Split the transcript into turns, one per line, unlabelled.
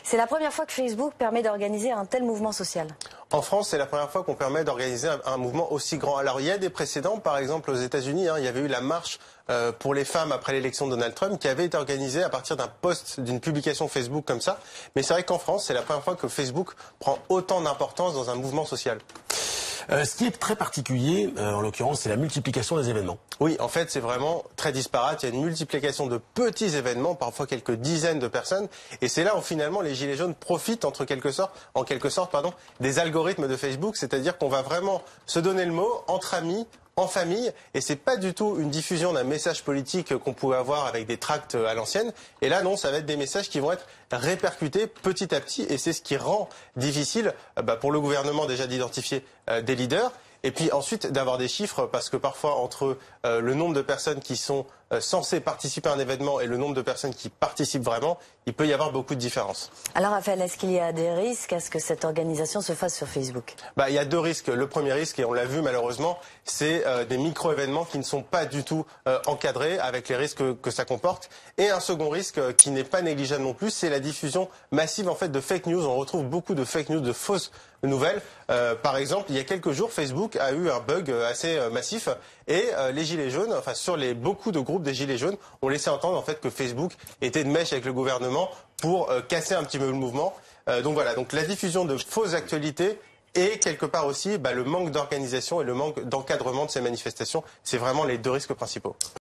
C'est la première fois que Facebook permet d'organiser un tel mouvement social.
En France, c'est la première fois qu'on permet d'organiser un mouvement aussi grand. Alors, il y a des précédents, par exemple aux États-Unis, il y avait eu la marche pour les femmes après l'élection de Donald Trump, qui avait été organisée à partir d'un post, d'une publication Facebook comme ça. Mais c'est vrai qu'en France, c'est la première fois que Facebook prend autant d'importance dans un mouvement social.
Ce qui est très particulier, en l'occurrence, c'est la multiplication des événements.
Oui, en fait, c'est vraiment très disparate. Il y a une multiplication de petits événements, parfois quelques dizaines de personnes. Et c'est là où finalement les Gilets jaunes profitent en quelque sorte, des algorithmes de Facebook. C'est-à-dire qu'on va vraiment se donner le mot entre amis, en famille, et c'est pas du tout une diffusion d'un message politique qu'on pouvait avoir avec des tracts à l'ancienne. Et là, non, ça va être des messages qui vont être répercutés petit à petit, et c'est ce qui rend difficile pour le gouvernement déjà d'identifier des leaders, et puis ensuite d'avoir des chiffres, parce que parfois entre le nombre de personnes qui sont censées participer à un événement et le nombre de personnes qui participent vraiment, il peut y avoir beaucoup de différences.
Alors Raphaël, est-ce qu'il y a des risques à ce que cette organisation se fasse sur Facebook?
Il y a deux risques. Le premier risque, et on l'a vu malheureusement, c'est des micro-événements qui ne sont pas du tout encadrés avec les risques que ça comporte. Et un second risque qui n'est pas négligeable non plus, c'est la diffusion massive en fait de fake news. On retrouve beaucoup de fake news, de fausses nouvelles. Par exemple, il y a quelques jours, Facebook a eu un bug assez massif et les Gilets jaunes, enfin sur beaucoup de groupes des Gilets jaunes, ont laissé entendre en fait que Facebook était de mèche avec le gouvernement pour casser un petit peu le mouvement. Donc voilà, donc la diffusion de fausses actualités et quelque part aussi le manque d'organisation et le manque d'encadrement de ces manifestations, c'est vraiment les deux risques principaux.